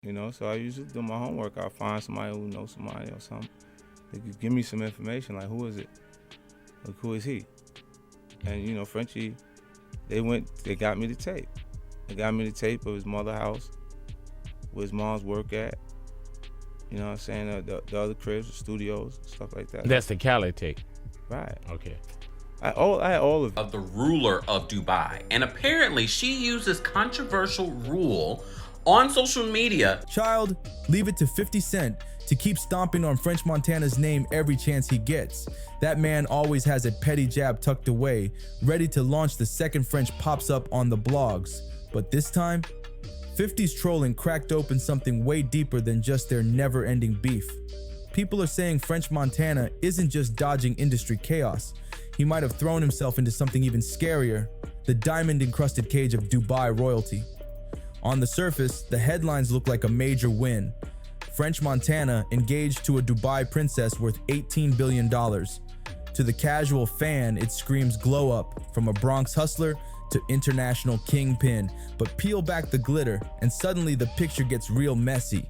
You know, so I usually do my homework. I'll find somebody who knows somebody or something. They could give me some information, like, who is it? Like, who is he? And, you know, Frenchie, they got me the tape. They got me the tape of his mother's house, where his mom's work at. You know what I'm saying? The other cribs, the studios, stuff like that. That's the Cali tape. Right. Okay. I had all of it. Of the ruler of Dubai. And apparently she used this controversial rule on social media. Child, leave it to 50 Cent to keep stomping on French Montana's name every chance he gets. That man always has a petty jab tucked away, ready to launch the second French pops up on the blogs. But this time, 50's trolling cracked open something way deeper than just their never-ending beef. People are saying French Montana isn't just dodging industry chaos. He might have thrown himself into something even scarier, the diamond-encrusted cage of Dubai royalty. On the surface, the headlines look like a major win. French Montana engaged to a Dubai princess worth $18 billion. To the casual fan, it screams glow up, from a Bronx hustler to international kingpin. But peel back the glitter, and suddenly the picture gets real messy.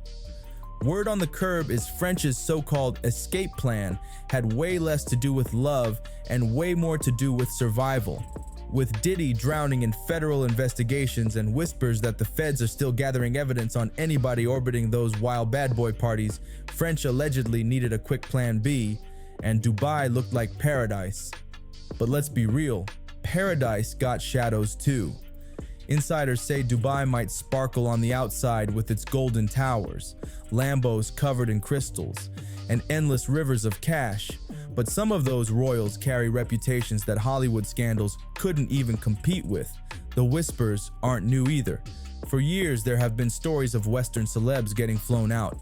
Word on the curb is French's so-called escape plan had way less to do with love and way more to do with survival. With Diddy drowning in federal investigations and whispers that the feds are still gathering evidence on anybody orbiting those wild bad boy parties, French allegedly needed a quick plan B, and Dubai looked like paradise. But let's be real, paradise got shadows too. Insiders say Dubai might sparkle on the outside with its golden towers, Lambos covered in crystals, and endless rivers of cash. But some of those royals carry reputations that Hollywood scandals couldn't even compete with. The whispers aren't new either. For years, there have been stories of Western celebs getting flown out,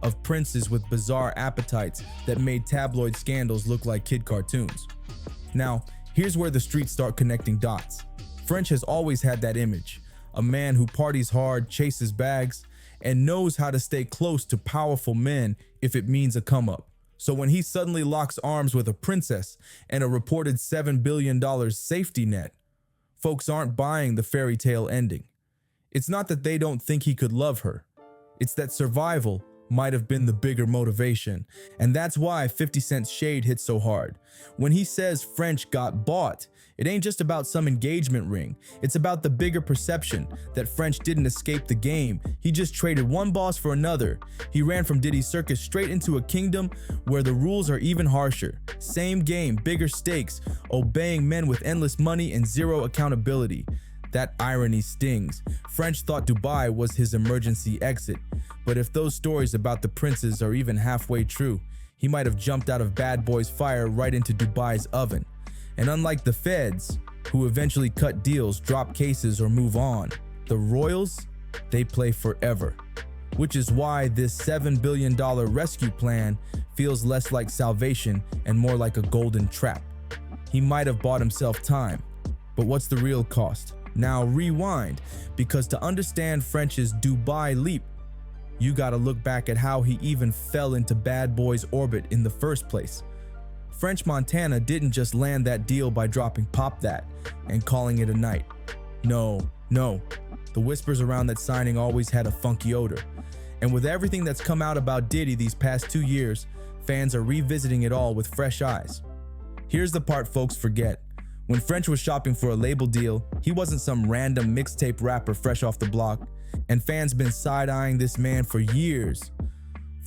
of princes with bizarre appetites that made tabloid scandals look like kid cartoons. Now, here's where the streets start connecting dots. French has always had that image, a man who parties hard, chases bags, and knows how to stay close to powerful men if it means a come-up. So when he suddenly locks arms with a princess and a reported $7 billion safety net, folks aren't buying the fairy tale ending. It's not that they don't think he could love her. It's that survival might have been the bigger motivation. And that's why 50 Cent's shade hits so hard. When he says French got bought, it ain't just about some engagement ring. It's about the bigger perception that French didn't escape the game. He just traded one boss for another. He ran from Diddy's circus straight into a kingdom where the rules are even harsher. Same game, bigger stakes, obeying men with endless money and zero accountability. That irony stings. French thought Dubai was his emergency exit. But if those stories about the princes are even halfway true, he might have jumped out of Bad Boy's fire right into Dubai's oven. And unlike the feds, who eventually cut deals, drop cases, or move on, the royals, they play forever. Which is why this $7 billion rescue plan feels less like salvation and more like a golden trap. He might have bought himself time, but what's the real cost? Now rewind, because to understand French's Dubai leap, you gotta look back at how he even fell into Bad Boy's orbit in the first place. French Montana didn't just land that deal by dropping Pop That and calling it a night. No. The whispers around that signing always had a funky odor. And with everything that's come out about Diddy these past 2 years, fans are revisiting it all with fresh eyes. Here's the part folks forget. When French was shopping for a label deal, he wasn't some random mixtape rapper fresh off the block, and fans been side-eyeing this man for years.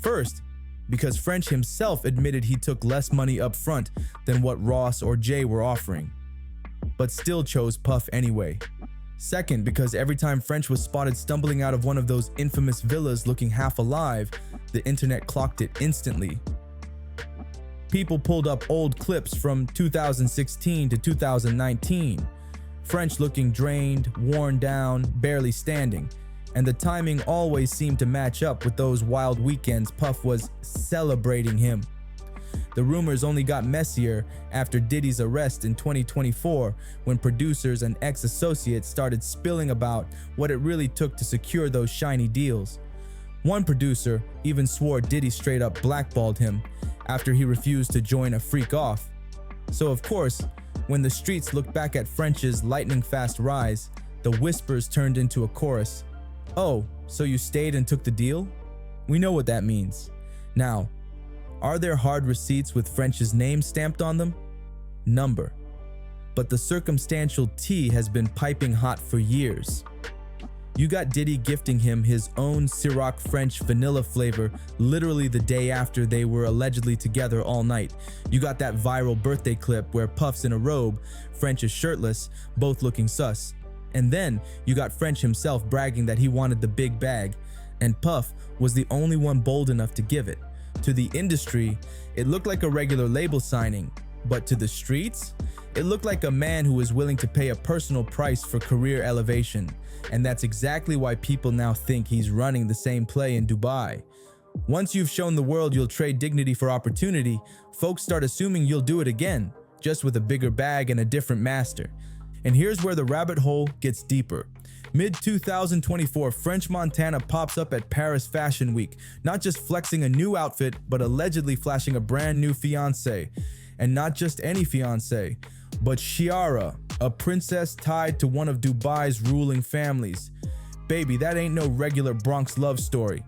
First, because French himself admitted he took less money up front than what Ross or Jay were offering, but still chose Puff anyway. Second, because every time French was spotted stumbling out of one of those infamous villas looking half alive, the internet clocked it instantly. People pulled up old clips from 2016 to 2019. French looking drained, worn down, barely standing. And the timing always seemed to match up with those wild weekends Puff was celebrating him. The rumors only got messier after Diddy's arrest in 2024, when producers and ex-associates started spilling about what it really took to secure those shiny deals. One producer even swore Diddy straight up blackballed him after he refused to join a freak off. So of course, when the streets looked back at French's lightning-fast rise, the whispers turned into a chorus. Oh, So you stayed and took the deal? We know what that means. Now, are there hard receipts with French's name stamped on them? Number. But the circumstantial tea has been piping hot for years. You got Diddy gifting him his own Ciroc French vanilla flavor literally the day after they were allegedly together all night. You got that viral birthday clip where Puff's in a robe, French is shirtless, both looking sus. And then you got French himself bragging that he wanted the big bag, and Puff was the only one bold enough to give it. To the industry, it looked like a regular label signing, but to the streets, it looked like a man who was willing to pay a personal price for career elevation. And that's exactly why people now think he's running the same play in Dubai. Once you've shown the world you'll trade dignity for opportunity, folks start assuming you'll do it again, just with a bigger bag and a different master. And here's where the rabbit hole gets deeper. Mid-2024, French Montana pops up at Paris Fashion Week, not just flexing a new outfit, but allegedly flashing a brand new fiancé. And not just any fiancé, but Chiara, a princess tied to one of Dubai's ruling families. Baby, that ain't no regular Bronx love story.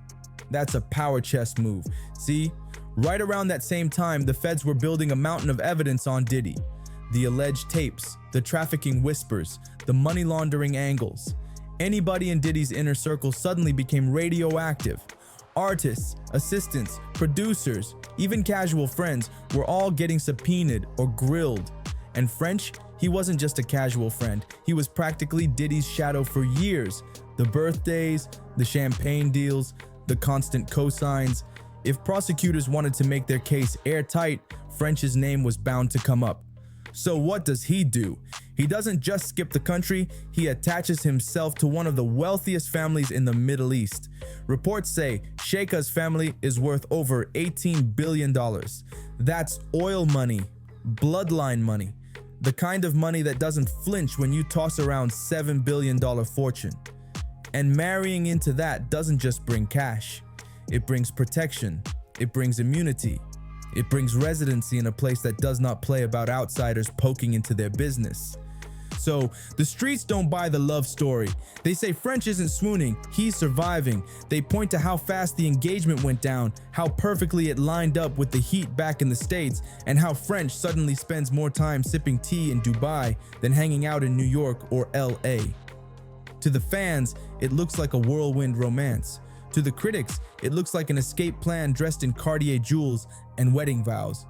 That's a power chess move. See, right around that same time, the feds were building a mountain of evidence on Diddy. The alleged tapes, the trafficking whispers, the money laundering angles. Anybody in Diddy's inner circle suddenly became radioactive. Artists, assistants, producers, even casual friends were all getting subpoenaed or grilled. And French, he wasn't just a casual friend, he was practically Diddy's shadow for years. The birthdays, the champagne deals, the constant cosigns. If prosecutors wanted to make their case airtight, French's name was bound to come up. So what does he do? He doesn't just skip the country, he attaches himself to one of the wealthiest families in the Middle East. Reports say Sheikha's family is worth over $18 billion. That's oil money, bloodline money, the kind of money that doesn't flinch when you toss around $7 billion fortune. And marrying into that doesn't just bring cash, it brings protection, it brings immunity. It brings residency in a place that does not play about outsiders poking into their business. So the streets don't buy the love story. They say French isn't swooning, he's surviving. They point to how fast the engagement went down, how perfectly it lined up with the heat back in the States, and how French suddenly spends more time sipping tea in Dubai than hanging out in New York or LA. To the fans, it looks like a whirlwind romance. To the critics, it looks like an escape plan dressed in Cartier jewels and wedding vows.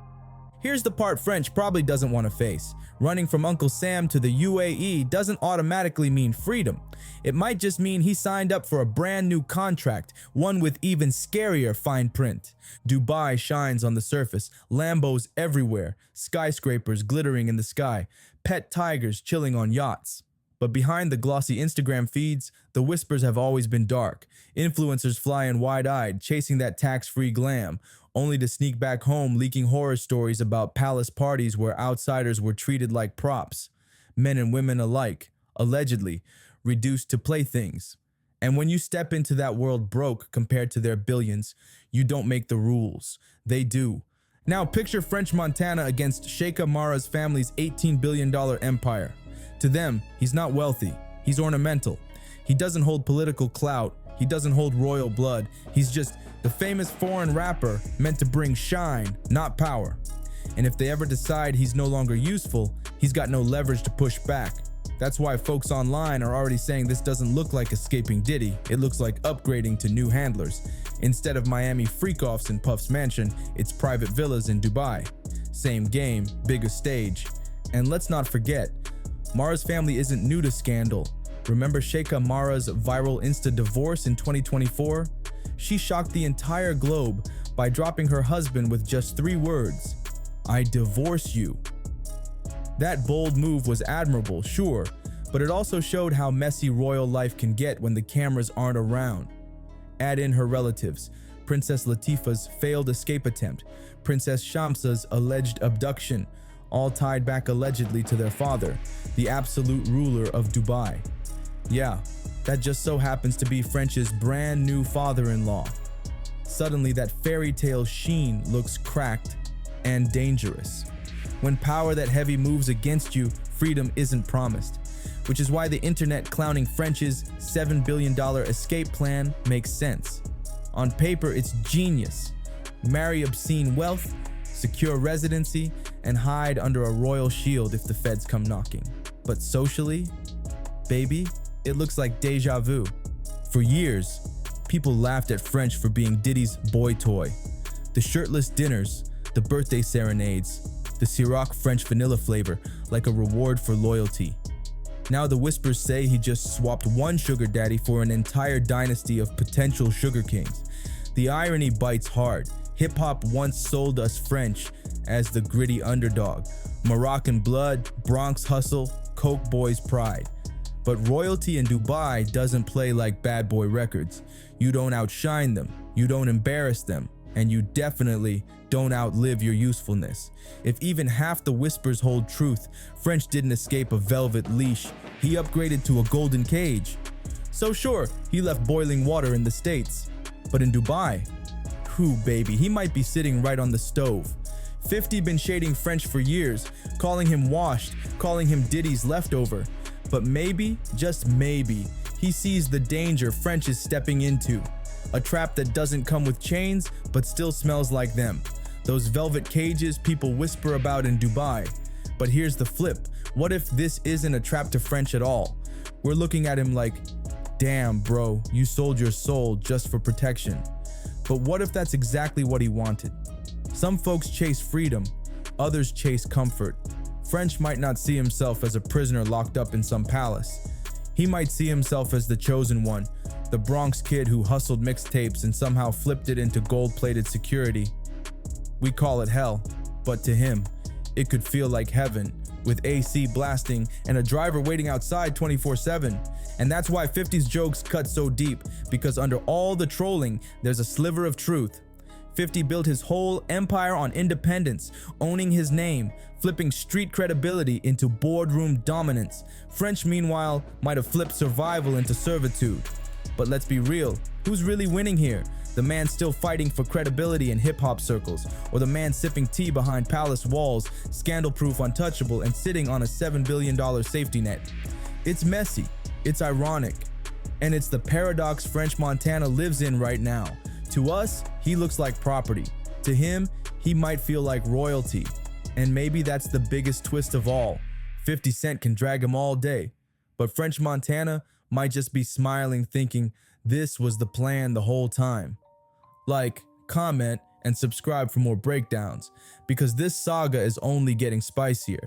Here's the part French probably doesn't want to face. Running from Uncle Sam to the UAE doesn't automatically mean freedom. It might just mean he signed up for a brand new contract, one with even scarier fine print. Dubai shines on the surface, Lambos everywhere, skyscrapers glittering in the sky, pet tigers chilling on yachts. But behind the glossy Instagram feeds, the whispers have always been dark. Influencers flying wide-eyed, chasing that tax-free glam, only to sneak back home leaking horror stories about palace parties where outsiders were treated like props. Men and women alike, allegedly, reduced to playthings. And when you step into that world broke compared to their billions, you don't make the rules. They do. Now picture French Montana against Sheikha Mara's family's $18 billion empire. To them, he's not wealthy, he's ornamental. He doesn't hold political clout, he doesn't hold royal blood. He's just the famous foreign rapper meant to bring shine, not power. And if they ever decide he's no longer useful, he's got no leverage to push back. That's why folks online are already saying this doesn't look like escaping Diddy, it looks like upgrading to new handlers. Instead of Miami freak-offs in Puff's mansion, it's private villas in Dubai. Same game, bigger stage. And let's not forget, Mara's family isn't new to scandal. Remember Sheikha Mara's viral Insta divorce in 2024? She shocked the entire globe by dropping her husband with just 3 words: "I divorce you." That bold move was admirable, sure, but it also showed how messy royal life can get when the cameras aren't around. Add in her relatives, Princess Latifah's failed escape attempt, Princess Shamsa's alleged abduction, all tied back allegedly to their father, the absolute ruler of Dubai. Yeah, that just so happens to be French's brand new father-in-law. Suddenly that fairy tale sheen looks cracked and dangerous. When power that heavy moves against you, freedom isn't promised. which is why the internet clowning French's $7 billion escape plan makes sense. On paper, it's genius. Marry obscene wealth, secure residency, and hide under a royal shield if the feds come knocking. But socially, baby, it looks like deja vu. For years, people laughed at French for being Diddy's boy toy. The shirtless dinners, the birthday serenades, the Ciroc French vanilla flavor, like a reward for loyalty. Now the whispers say he just swapped one sugar daddy for an entire dynasty of potential sugar kings. The irony bites hard. Hip-hop once sold us French as the gritty underdog. Moroccan blood, Bronx hustle, Coke boys pride. But royalty in Dubai doesn't play like Bad Boy Records. You don't outshine them, you don't embarrass them, and you definitely don't outlive your usefulness. If even half the whispers hold truth, French didn't escape a velvet leash. He upgraded to a golden cage. So sure, he left boiling water in the States. But in Dubai, baby, he might be sitting right on the stove. 50 been shading French for years, calling him washed, calling him Diddy's leftover. But maybe, just maybe, he sees the danger French is stepping into. A trap that doesn't come with chains, but still smells like them. Those velvet cages people whisper about in Dubai. But here's the flip. What if this isn't a trap to French at all? We're looking at him like, damn bro, you sold your soul just for protection. But what if that's exactly what he wanted? Some folks chase freedom, others chase comfort. French might not see himself as a prisoner locked up in some palace. He might see himself as the chosen one, the Bronx kid who hustled mixtapes and somehow flipped it into gold-plated security. We call it hell, but to him, it could feel like heaven, with AC blasting and a driver waiting outside 24/7. And that's why 50's jokes cut so deep, because under all the trolling, there's a sliver of truth. 50 built his whole empire on independence, owning his name, flipping street credibility into boardroom dominance. French, meanwhile, might have flipped survival into servitude. But let's be real, who's really winning here? The man still fighting for credibility in hip-hop circles, or the man sipping tea behind palace walls, scandal-proof, untouchable, and sitting on a $7 billion safety net? It's messy, it's ironic, and it's the paradox French Montana lives in right now. To us, he looks like property. To him, he might feel like royalty. And maybe that's the biggest twist of all. 50 Cent can drag him all day, but French Montana might just be smiling, thinking this was the plan the whole time. Like, comment, and subscribe for more breakdowns, because this saga is only getting spicier.